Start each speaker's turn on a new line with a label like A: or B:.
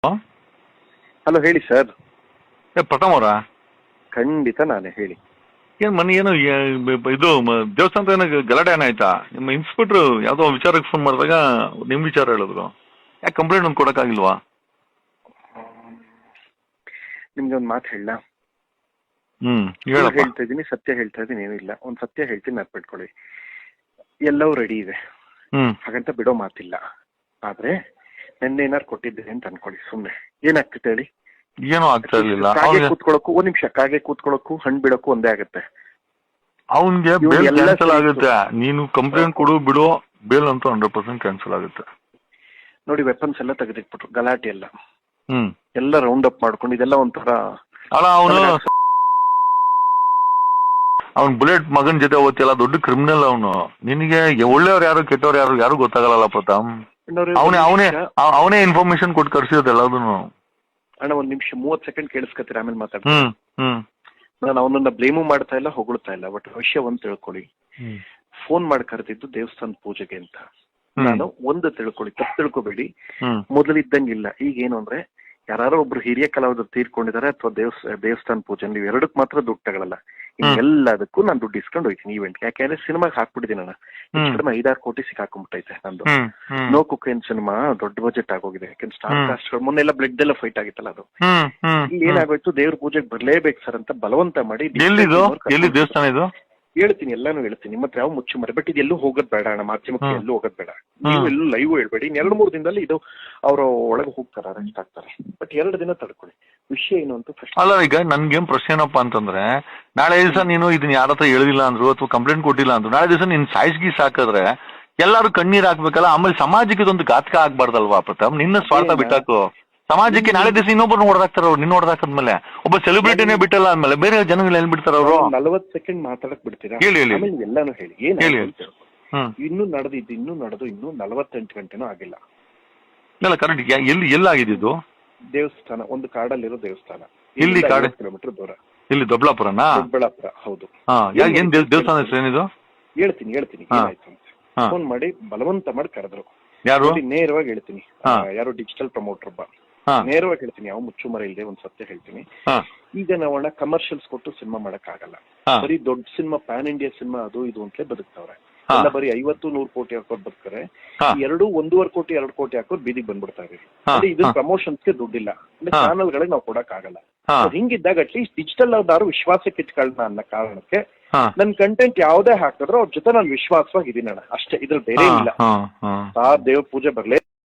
A: Hello ಹೇಳಿ sir.
B: ಪ್ರಥಮ್ ಅವರಾ?
A: ಖಂಡಿತ ನಾನೇ, ಹೇಳಿ.
B: ಏನು ಮನೆ ಏನು ಇದು ದೇವಸ್ಥಾನದ ಏನೋ ಗಲಾಟೆ ಏನಾಯ್ತಾ? ನಿಮ್ಮ ಇನ್ಸ್ಪೆಕ್ಟ್ರು ಯಾವುದೋ ವಿಚಾರಕ್ಕೆ ಫೋನ್ ಮಾಡಿದಾಗ ನಿಮ್ಮ ವಿಚಾರ ಹೇಳಿದ್ರು. ಯಾಕೆ ಕಂಪ್ಲೇಂಟ್ ಒಂದು ಕೊಡೋಕ್ಕಾಗಿಲ್ವಾ?
A: ನಿಮ್ಗೆ ಒಂದು ಮಾತು ಹೇಳ.
B: ಹೇಳಪ್ಪ.
A: ಹೇಳ್ತಾ ಇದ್ದೀನಿ, ಸತ್ಯ ಹೇಳ್ತಾ ಇದ್ದೀನಿ, ಏನಿಲ್ಲ. ಒಂದು ಸತ್ಯ ಹೇಳ್ತೀನಿ, ನೆನ್ಪಿಟ್ಕೊಳ್ಳಿ. ಎಲ್ಲವೂ ರೆಡಿ ಇದೆ, ಹಾಗಂತ ಬಿಡೋ ಮಾತಿಲ್ಲ. ಆದ್ರೆ ನೆನ್ನೆ ಏನಾರು ಕೊಟ್ಟಿದ್ದೀನಿ ಅಂತ ಅನ್ಕೊಳ್ಳಿ, ಸುಮ್ಮನೆ ಏನಾಗ್ತದೆ ಹೇಳಿ?
B: ಏನೂ ಆಗ್ತಾ ಇರ್ಲಿಲ್ಲ.
A: ಕಾಗೆ ಕೂತ್ಕೊಳ್ಳೋಕು, ಒಂದ್ ನಿಮಿಷ, ಕಾಗೆ ಕೂತ್ಕೊಳ್ಳೋಕು ಹಣ್ಣು ಬಿಡೋಕು ಒಂದೇ ಆಗುತ್ತೆ.
B: ಅವನ್ಗೆ ಬೇಲ್ ಕ್ಯಾನ್ಸಲ್ ಆಗುತ್ತೆ. ನೀನು ಕಂಪ್ಲೇಂಟ್ ಕೊಡು ಬಿಡು, ಬೇಲ್ ಅಂತೂ 100% ಕ್ಯಾನ್ಸಲ್ ಆಗುತ್ತೆ.
A: ನೋಡಿ, ವೆಪನ್ಸ್ ಎಲ್ಲ ತೆಗೆದಿಟ್ಬಿಟ್ರು, ಗಲಾಟೆ ಎಲ್ಲ ಎಲ್ಲ ರೌಂಡ್ ಅಪ್ ಮಾಡ್ಕೊಂಡು, ಇದೆಲ್ಲ ಒಂಥರ
B: ಅಲ್ಲ. ಅವನ್ ಬುಲೆಟ್ ಮಗನ್ ಜೊತೆ ಓದ್ತಿಲ್ಲ, ದೊಡ್ಡ ಕ್ರಿಮಿನಲ್ ಅವನು. ನಿನಗೆ ಒಳ್ಳೆಯವ್ರು ಯಾರು ಕೆಟ್ಟವ್ರು ಯಾರು ಯಾರು ಗೊತ್ತಾಗಲ್ಲ ಪ್ರತಾಮ್. ಅವನೇ ಇನ್ಫಾರ್ಮೇಶನ್ ಕೊಟ್ಟು ಕರ್ಸಿರೋದು ಎಲ್ಲದನ್ನು.
A: ಅಣ್ಣ ಒಂದ್ ನಿಮಿಷ 30 ಸೆಕೆಂಡ್ ಕೇಳಿಸ್ಕೊತೀರ, ಆಮೇಲೆ ಮಾತಾಡ್ತೀನಿ. ನಾನು ಅವನನ್ನ ಬ್ಲೇಮು ಮಾಡ್ತಾ ಇಲ್ಲ, ಹೊಗಳ್ತಾ ಇಲ್ಲ. ಬಟ್ ವಿಷಯ ಒಂದ್ ತಿಳ್ಕೊಳ್ಳಿ, ಫೋನ್ ಮಾಡಿ ಕರೆದಿದ್ದು ದೇವಸ್ಥಾನ ಪೂಜೆಗೆ ಅಂತ. ನಾನು ಒಂದು ತಿಳ್ಕೊಳ್ಳಿ, ತಪ್ಪು ತಿಳ್ಕೊಬೇಡಿ. ಮೊದಲಿದ್ದಂಗಿಲ್ಲ. ಈಗ ಏನು ಅಂದ್ರೆ, ಯಾರು ಒಬ್ರು ಹಿರಿಯ ಕಲಾವಿದರು ತೀರ್ಕೊಂಡಿದ್ದಾರೆ ಅಥವಾ ದೇವಸ್ಥಾನ ಪೂಜೆ, ನೀವು ಎರಡಕ್ಕೆ ಮಾತ್ರ ದುಡ್ಡು ತಗೊಳ್ಳಲ್ಲ. ಎಲ್ಲದಕ್ಕೂ ನಾನು ದುಡ್ಡು ಇಸ್ಕೊಂಡು ಹೋಗ್ತೀನಿ ಈವೆಂಟ್. ಯಾಕೆಂದ್ರೆ ಸಿನಿಮಾಗೆ ಹಾಕ್ಬಿಟ್ಟಿದ್ದೀನಿ ನಾನು. ಕಡಿಮೆ 5-6 ಕೋಟಿ ಸಿಕ್ಕಾಕೊಂಡ್ಬಿಟ್ಟೈತೆ ನಂದು. ನೋ ಕುಕ್ಕೇನ್ ಸಿನಿಮಾ ದೊಡ್ಡ ಬಜೆಟ್ ಆಗೋಗಿದೆ. ಯಾಕೆಂದ್ರೆ ಸ್ಟಾರ್ ಕಾಸ್ಟ್ ಮೊನ್ನೆಲ್ಲ ಬ್ಲಡ್ ಎಲ್ಲ ಫೈಟ್ ಆಗಿತ್ತಲ್ಲ, ಅದು ಇಲ್ಲಿ ಏನಾಗೋಯ್ತು, ದೇವ್ರ ಪೂಜೆಗೆ ಬರ್ಲೇಬೇಕು ಸರ್ ಅಂತ ಬಲವಂತ ಮಾಡಿ.
B: ದೇವಸ್ಥಾನ ಇದು
A: ಹೇಳ್ತೀನಿ, ಎಲ್ಲಾನು ಹೇಳ್ತೀನಿ. ನಿಮ್ಮ ಹತ್ರ ಯಾವ ಮುಚ್ಚು ಮರೆ. ಬಟ್ ಇದೆಲ್ಲೂ ಹೋಗೋದ್ ಬೇಡ ಅಣ್ಣ, ಮಾಧ್ಯಮಕ್ಕೆ ಎಲ್ಲೂ ಹೋಗೋದ್ ಬೇಡ. ನೀವು ಎಲ್ಲೂ ಲೈವ್ ಹೇಳ್ಬೇಡಿ. 2-3 ದಿನದಲ್ಲಿ ಇದು ಅವ್ರ ಒಳಗೆ ಹೋಗ್ತಾರೆ, ಅರೆಸ್ಟ್ ಆಗ್ತಾರೆ. ಬಟ್ 2 ದಿನ ತಡ್ಕೊಳ್ಳಿ. ವಿಷಯ ಏನು ಅಂತ ಫಸ್ಟ್. ಅಲ್ಲ,
B: ಈಗ ನನ್ಗೇನ್ ಪ್ರಶ್ನೆ ಏನಪ್ಪಾ ಅಂತಂದ್ರೆ, ನಾಳೆ ದಿವಸ ನೀನು ಇದನ್ನ ಯಾರ ಹತ್ರ ಹೇಳಿಲ್ಲ ಅಂದ್ರು ಅಥವಾ ಕಂಪ್ಲೇಂಟ್ ಕೊಟ್ಟಿಲ್ಲ ಅಂದ್ರು, ನಾಳೆ ದಿವಸ ನೀನ್ ಸಾಯಿಸ್ಗೀಸ್ ಹಾಕಿದ್ರೆ ಎಲ್ಲಾರು ಕಣ್ಣೀರ್ ಹಾಕ್ಬೇಕಲ್ಲ. ಆಮೇಲೆ ಸಮಾಜಕ್ಕೆ ಇದೊಂದು ಘಾತಕ ಆಗ್ಬಾರ್ದಲ್ವಾ ಪ್ರತಾಪ್? ನಿನ್ನ ಸ್ವಾರ್ಥ ಬಿಟ್ಟಾಕು. ಸಮಾಜಕ್ಕೆ ನಾಳೆ ದಿವಸ ಇನ್ನೊಬ್ಬರು ಹೊಡೆದಾಕ್ತಾರ ಅವ್ರು. ನಿನ್ನ ಹೊಡೆದಾಕದ್ಮೇಲೆ ಒಬ್ಬ ಸೆಲೆಬ್ರಿಟಿನೇ ಬಿಟ್ಟಲ್ಲ ಅಂದ್ಮೇಲೆ ಬೇರೆ ಜನಗಳು ಎಲ್ಲಿ ಬಿಡ್ತಾರ ಅವರು?
A: 40 ಸೆಕೆಂಡ್ ಮಾತಾಡಕ್ ಬಿಡ್ತೀರಾ?
B: ಹೇಳಿ
A: ಎಲ್ಲಾನು ಹೇಳಿ. ಇನ್ನೂ ನಡೆದು 48 ಗಂಟೆನೂ ಆಗಿಲ್ಲ.
B: ಇಲ್ಲ, ಕರೆಕ್ಟ್. ಎಲ್ಲಾಗಿದ್ದು?
A: ದೇವಸ್ಥಾನ, ಒಂದು ಕಾಡಲ್ಲಿರೋ ದೇವಸ್ಥಾನ.
B: ಇಲ್ಲಿ
A: 50 ಕಿಲೋಮೀಟರ್ ದೂರ.
B: ಇಲ್ಲಿ ದೊಡ್ಡಬಳ್ಳಾಪುರನಾ?
A: ದೊಡ್ಡಬಳ್ಳಾಪುರ, ಹೌದು.
B: ಏನ್ ದೇವಸ್ಥಾನ ಹೆಸರು ಏನಿದು?
A: ಹೇಳ್ತೀನಿ ಏನಾಯ್ತು ಅಂತ. ಫೋನ್ ಮಾಡಿ ಬಲವಂತ ಮಾಡಿ ಕರೆದ್ರು.
B: ಯಾರು?
A: ನೇರವಾಗಿ ಹೇಳ್ತೀನಿ, ಯಾರು ಡಿಜಿಟಲ್ ಪ್ರಮೋಟರ್ ಒಬ್ಬ. ನೇರವಾಗಿ ಹೇಳ್ತೀನಿ, ಯಾವ ಮುಚ್ಚುಮರ ಇಲ್ಲದೆ ಒಂದ್ ಸತ್ಯ ಹೇಳ್ತೀನಿ. ಈಗ ನಾವಣ್ಣ ಕಮರ್ಷಿಯಲ್ಸ್ ಕೊಟ್ಟು ಸಿನಿಮಾ ಮಾಡಕ್ ಆಗಲ್ಲ. ಬರೀ ದೊಡ್ಡ ಸಿನಿಮಾ, ಪ್ಯಾನ್ ಇಂಡಿಯಾ ಸಿನಿಮಾ ಅದು ಇದು ಅಂತಲೇ ಬದುಕ್ತಾವ್ರೆ. ಎಲ್ಲ ಬರೀ 50-100 ಕೋಟಿ ಹಾಕೋರ್ ಬದುಕ್ತಾರೆ. 1.5 ಕೋಟಿ 2 ಕೋಟಿ ಹಾಕೋರ್ ಬೀದಿಗೆ ಬಂದ್ಬಿಡ್ತಾರೆ. ಇದನ್ನ ಪ್ರಮೋಷನ್ಸ್ಗೆ ದುಡ್ಡಿಲ್ಲ, ಅಂದ್ರೆ ಚಾನಲ್ ಗಳಿಗೆ ನಾವು ಕೊಡಕ್ ಆಗಲ್ಲ. ಹಿಂಗಿದ್ದಾಗ ಅಟ್ಲೀಸ್ಟ್ ಡಿಜಿಟಲ್ ಅವ್ರು ವಿಶ್ವಾಸಕ್ಕೆ ಇಟ್ಕೊಳ್ಳೋಣ ಅನ್ನೋ ಕಾರಣಕ್ಕೆ ನನ್ ಕಂಟೆಂಟ್ ಯಾವ್ದೇ ಹಾಕಿದ್ರು ಅವ್ರ ಜೊತೆ ನಾನು ವಿಶ್ವಾಸವಾಗಿದ್ದೀನಿ ಅಣ್ಣ, ಅಷ್ಟೇ. ಇದ್ರಲ್ಲಿ ಬೇರೆ ಇಲ್ಲ. ದೇವ್ರ ಪೂಜೆ ಬರ್ಲೇ